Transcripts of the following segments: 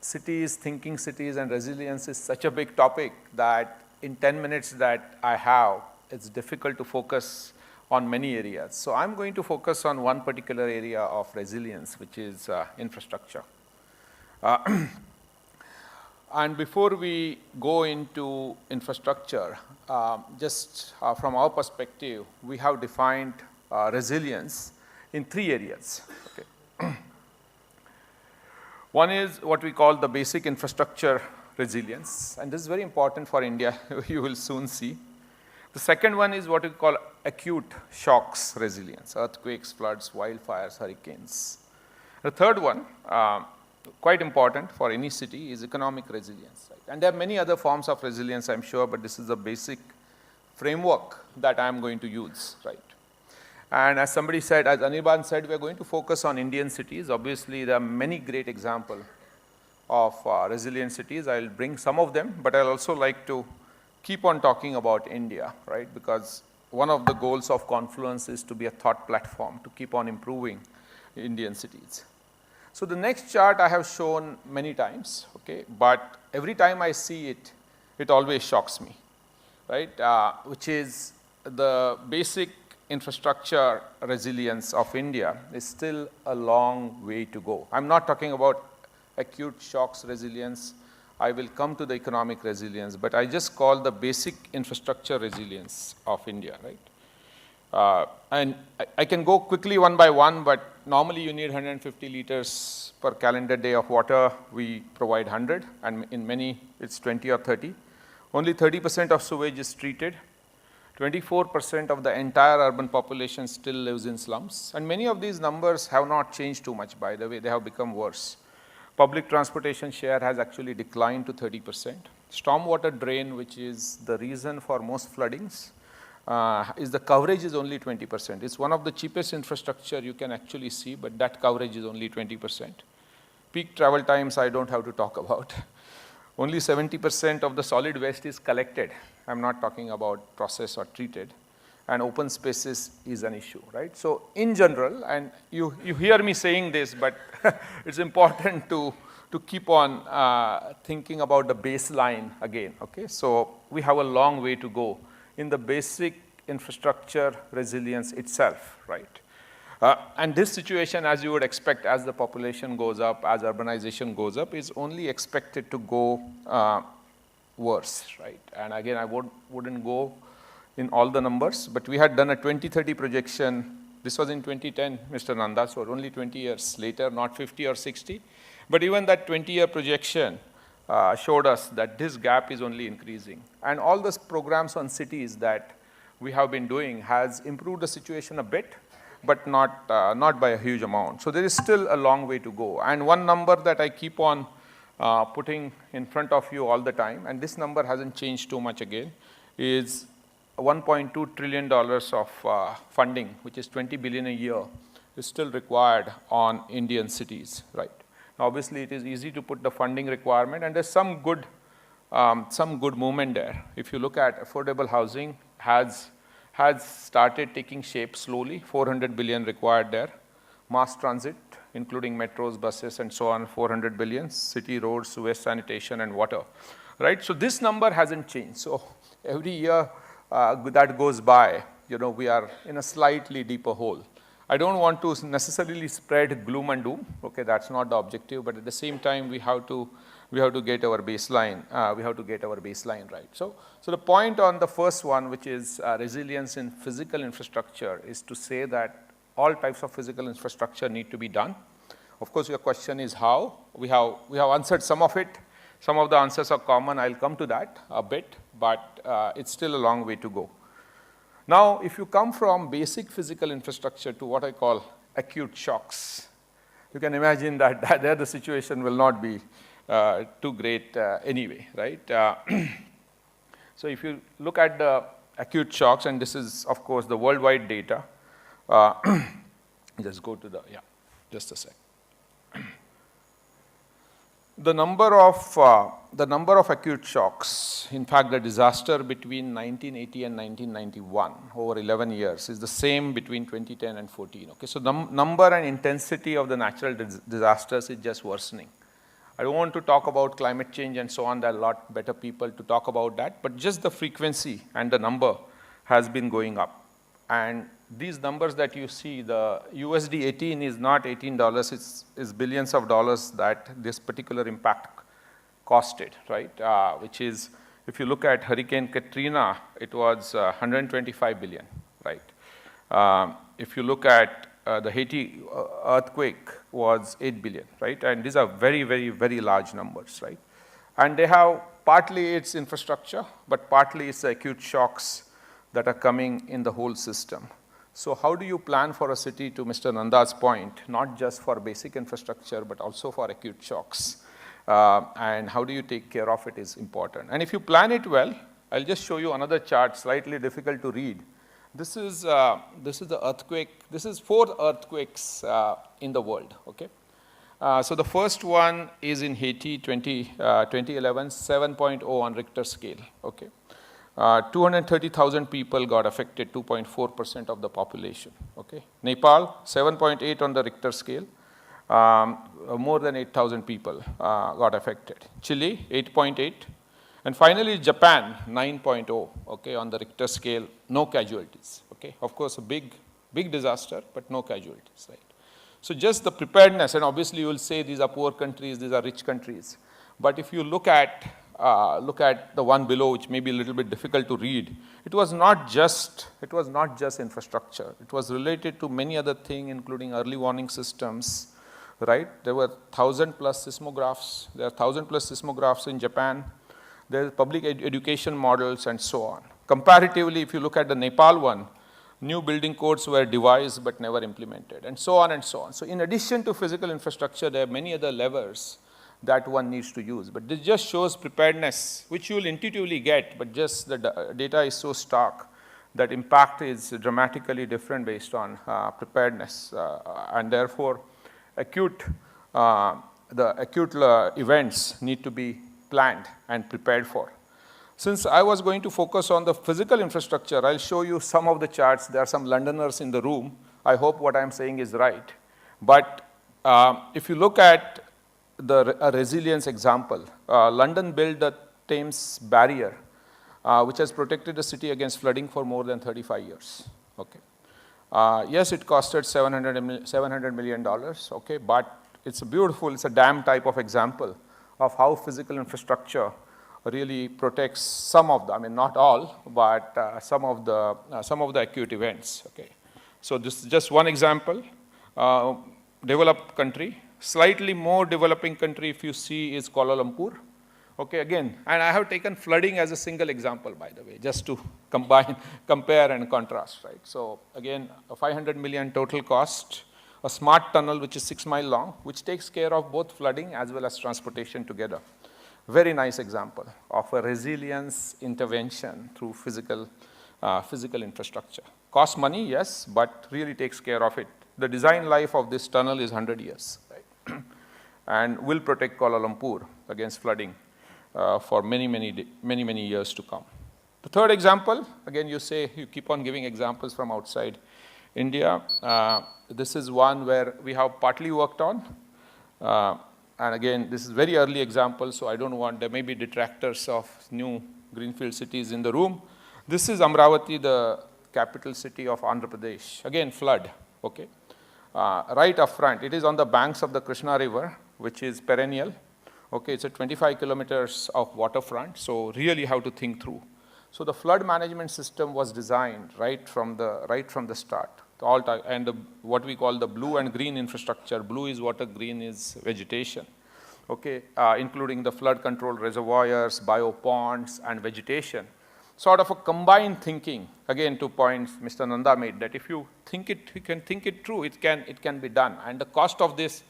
cities, thinking cities, and resilience is such a big topic that in 10 minutes that I have, it's difficult to focus on many areas. So I'm going to focus on one particular area of resilience, which is infrastructure. And before we go into infrastructure, just from our perspective, we have defined resilience in 3 areas. Okay. One is what we call the basic infrastructure resilience, and this is very important for India, you will soon see. The second one is what we call acute shocks resilience, earthquakes, floods, wildfires, hurricanes. The third one, quite important for any city, is economic resilience. Right? And there are many other forms of resilience, I'm sure, but this is the basic framework that I'm going to use. Right? And as somebody said, as Anirban said, we are going to focus on Indian cities. Obviously, there are many great examples of resilient cities. I'll bring some of them, but I'll also like to keep on talking about India, right? Because one of the goals of Confluence is to be a thought platform to keep on improving Indian cities. So the next chart I have shown many times, okay? But every time I see it, it always shocks me, right? Which is the basic infrastructure resilience of India is still a long way to go. I'm not talking about acute shocks resilience. I will come to the economic resilience, but I just call the basic infrastructure resilience of India, right? And I can go quickly one by one, but normally you need 150 liters per calendar day of water. We provide 100, and in many it's 20 or 30. Only 30% of sewage is treated. 24% of the entire urban population still lives in slums, and many of these numbers have not changed too much, by the way. They have become worse. Public transportation share has actually declined to 30%. Stormwater drain, which is the reason for most floodings, is the coverage is only 20%. It's one of the cheapest infrastructure you can actually see, but that coverage is only 20%. Peak travel times I don't have to talk about. Only 70% of the solid waste is collected. I'm not talking about processed or treated. And open spaces is an issue, right? So in general, and you hear me saying this, but it's important to keep on thinking about the baseline again, okay? So we have a long way to go in the basic infrastructure resilience itself, right? And this situation, as you would expect, as the population goes up, as urbanization goes up, is only expected to go worse, right? And again, I wouldn't go in all the numbers, but we had done a 2030 projection. This was in 2010, Mr. Nanda, so only 20 years later, not 50 or 60. But even that 20-year projection showed us that this gap is only increasing. And all those programs on cities that we have been doing has improved the situation a bit, but not by a huge amount. So there is still a long way to go. And one number that I keep on putting in front of you all the time, and this number hasn't changed too much again, is $1.2 trillion of funding, which is 20 billion a year, is still required on Indian cities, right? Now, obviously, it is easy to put the funding requirement, and there's some good movement there. If you look at affordable housing, has started taking shape slowly, 400 billion required there. Mass transit, including metros, buses, and so on, 400 billion, city roads, waste sanitation, and water, right? So this number hasn't changed. So every year that goes by, we are in a slightly deeper hole. I don't want to necessarily spread gloom and doom, okay, that's not the objective, but at the same time, we have to get our baseline, right. So the point on the first one, which is resilience in physical infrastructure, is to say that all types of physical infrastructure need to be done. Of course, your question is how. We have answered some of it. Some of the answers are common. I'll come to that a bit, but it's still a long way to go. Now, if you come from basic physical infrastructure to what I call acute shocks, you can imagine that there the situation will not be too great anyway, right? So if you look at the acute shocks, and this is, of course, the worldwide data, just go to just a sec. The number of acute shocks, in fact, the disaster between 1980 and 1991, over 11 years, is the same between 2010 and 14. Okay, so the number and intensity of the natural disasters is just worsening. I don't want to talk about climate change and so on. There are a lot better people to talk about that. But just the frequency and the number has been going up. And these numbers that you see, the USD 18 is not $18, it's billions of dollars that this particular impact costed, right? Which is, if you look at Hurricane Katrina, it was 125 billion, right? If you look at the Haiti earthquake was 8 billion, right? And these are very, very, very large numbers, right? And they have, partly it's infrastructure, but partly it's the acute shocks that are coming in the whole system. So how do you plan for a city, to Mr. Nanda's point, not just for basic infrastructure, but also for acute shocks? And how do you take care of it is important. And if you plan it well, I'll just show you another chart, slightly difficult to read. This is the earthquake. This is 4 earthquakes in the world, okay? So the first one is in Haiti, 2011, 7.0 on Richter scale, okay? 230,000 people got affected, 2.4% of the population, okay? Nepal, 7.8 on the Richter scale, more than 8,000 people got affected. Chile, 8.8. And finally, Japan, 9.0, okay, on the Richter scale, no casualties, okay? Of course, a big disaster, but no casualties, right? So just the preparedness, and obviously you will say these are poor countries, these are rich countries. But if you look at the one below, which may be a little bit difficult to read, it was not just infrastructure. It was related to many other things, including early warning systems, right? There were 1,000+ seismographs. There are 1,000+ seismographs in Japan. There are public education models and so on. Comparatively, if you look at the Nepal one, new building codes were devised but never implemented, and so on and so on. So in addition to physical infrastructure, there are many other levers that one needs to use. But this just shows preparedness, which you will intuitively get, but just the data is so stark that impact is dramatically different based on preparedness. And therefore, the acute events need to be planned and prepared for. Since I was going to focus on the physical infrastructure, I'll show you some of the charts. There are some Londoners in the room. I hope what I'm saying is right. But if you look at a resilience example, London built the Thames Barrier, which has protected the city against flooding for more than 35 years. Okay. Yes, it costed $700 million, okay, but it's a dam type of example of how physical infrastructure really protects some of the, I mean not all, but some of the acute events. Okay, so this is just one example. Developed country, slightly more developing country, if you see, is Kuala Lumpur. Okay, again, and I have taken flooding as a single example, by the way, just to compare and contrast, right? So again, a 500 million total cost, a smart tunnel which is 6 miles long, which takes care of both flooding as well as transportation together. Very nice example of a resilience intervention through physical infrastructure. Costs money, yes, but really takes care of it. The design life of this tunnel is 100 years, right? And will protect Kuala Lumpur against flooding for many years to come. The third example, again, you keep on giving examples from outside India. This is one where we have partly worked on. And again, this is very early example, so I don't want, there may be detractors of new greenfield cities in the room. This is Amravati, the capital city of Andhra Pradesh. Again, flood, okay. Right up front, it is on the banks of the Krishna River, which is perennial. Okay, it's a 25 kilometers of waterfront, so really how to think through. So the flood management system was designed right from the start. What we call the blue and green infrastructure. Blue is water, green is vegetation. Okay, including the flood control reservoirs, bioponds, and vegetation. Sort of a combined thinking. Again, 2 points Mr. Nanda made, that if you think it, you can think it through, it can be done. And the cost of this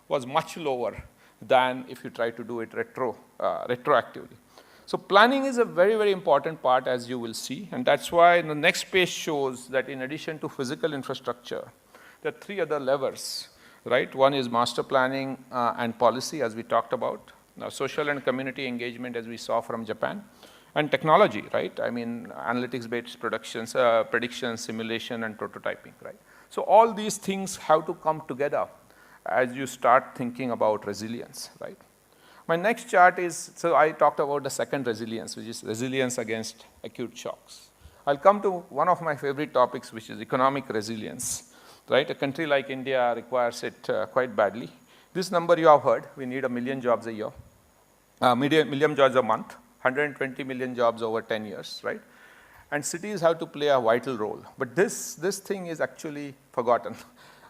was much lower than if you try to do it retroactively. So planning is a very, very important part, as you will see, and that's why the next page shows that in addition to physical infrastructure, there are 3 other levers, right? One is master planning and policy, as we talked about, social and community engagement, as we saw from Japan, and technology, right? I mean, analytics-based prediction, simulation, and prototyping, right? So all these things have to come together as you start thinking about resilience, right? My next chart is, so I talked about the second resilience, which is resilience against acute shocks. I'll come to one of my favorite topics, which is economic resilience, right? A country like India requires it quite badly. This number you have heard, we need 1 million jobs a year, million jobs a month, 120 million jobs over 10 years, right? And cities have to play a vital role. But this thing is actually forgotten.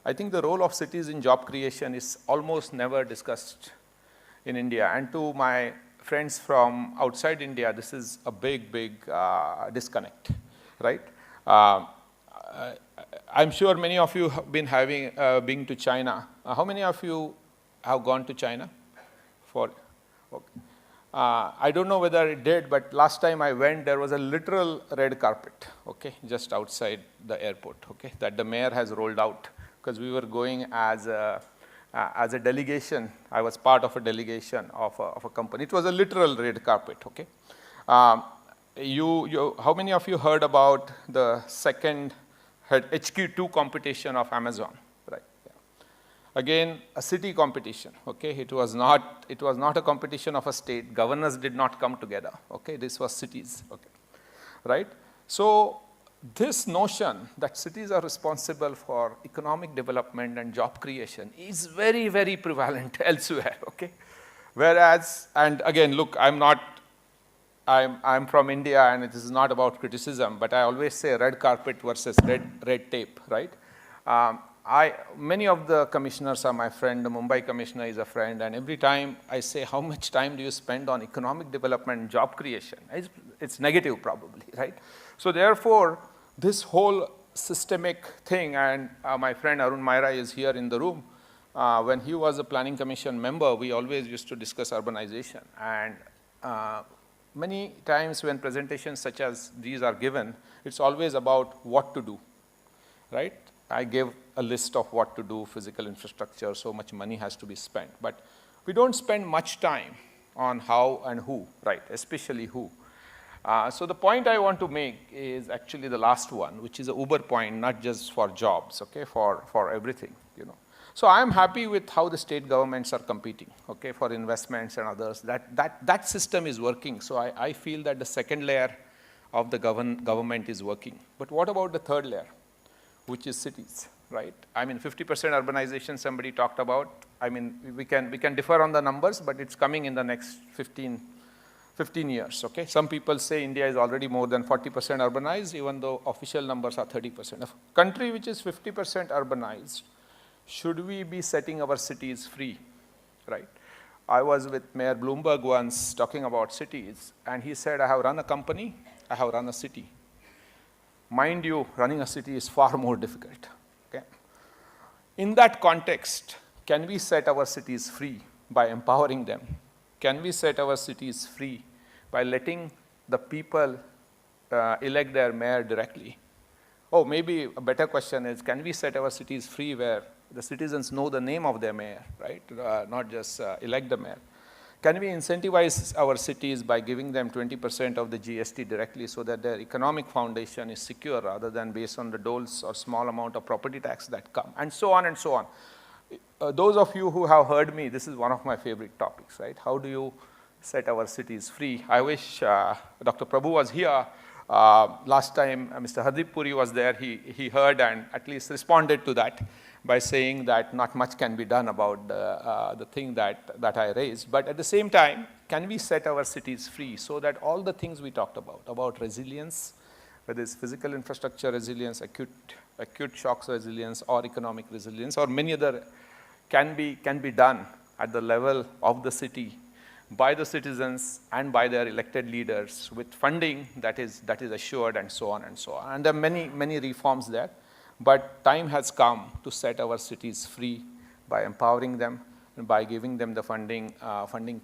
I think the role of cities in job creation is almost never discussed in India. And to my friends from outside India, this is a big disconnect, right? I'm sure many of you have been been to China. How many of you have gone to China? Okay. I don't know whether it did, but last time I went, there was a literal red carpet, okay, just outside the airport, okay, that the mayor has rolled out, because we were going as a delegation. I was part of a delegation of a company. It was a literal red carpet, okay. How many of you heard about the second HQ2 competition of Amazon? Right. Yeah. Again, a city competition, okay. It was not a competition of a state. Governors did not come together, okay. This was cities, okay, right. So this notion that cities are responsible for economic development and job creation is very prevalent elsewhere, okay. Whereas, and again, look, I'm from India, and it is not about criticism, but I always say red carpet versus red tape, right? Many of the commissioners are my friend. The Mumbai commissioner is a friend, and every time I say, how much time do you spend on economic development and job creation? It's negative probably, right? So therefore, this whole systemic thing, and my friend Arun Maira is here in the room. When he was a planning commission member, we always used to discuss urbanization, and many times when presentations such as these are given, it's always about what to do, right? I give a list of what to do, physical infrastructure, so much money has to be spent. But we don't spend much time on how and who, right, especially who. So the point I want to make is actually the last one, which is a uber point, not just for jobs, okay, for everything, you know. So I am happy with how the state governments are competing, okay, for investments and others. That system is working. So I feel that the second layer of the government is working. But what about the third layer, which is cities, right? I mean, 50% urbanization somebody talked about. I mean, we can differ on the numbers, but it's coming in the next 15 years, okay? Some people say India is already more than 40% urbanized, even though official numbers are 30%. A country which is 50% urbanized, should we be setting our cities free, right? I was with Mayor Bloomberg once talking about cities, and he said, I have run a company, I have run a city. Mind you, running a city is far more difficult, okay? In that context, can we set our cities free by empowering them? Can we set our cities free by letting the people elect their mayor directly? Oh, maybe a better question is, can we set our cities free where the citizens know the name of their mayor, right? Not just elect the mayor. Can we incentivize our cities by giving them 20% of the GST directly so that their economic foundation is secure rather than based on the doles or small amount of property tax that come, and so on and so on. Those of you who have heard me, this is one of my favorite topics, right? How do you set our cities free? I wish Dr. Prabhu was here. Last time Mr. Hardeep Puri was there, he heard and at least responded to that by saying that not much can be done about the thing that I raised. But at the same time, can we set our cities free so that all the things we talked about resilience, whether it's physical infrastructure resilience, acute shocks resilience, or economic resilience, or many other, can be done at the level of the city by the citizens and by their elected leaders with funding that is assured, and so on and so on. And there are many reforms there. But time has come to set our cities free by empowering them and by giving them the funding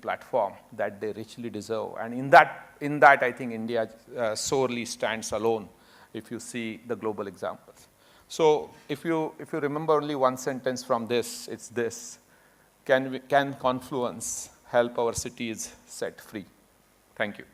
platform that they richly deserve. And in that, I think India sorely stands alone if you see the global examples. So if you remember only one sentence from this, it's this: can confluence help our cities set free? Thank you.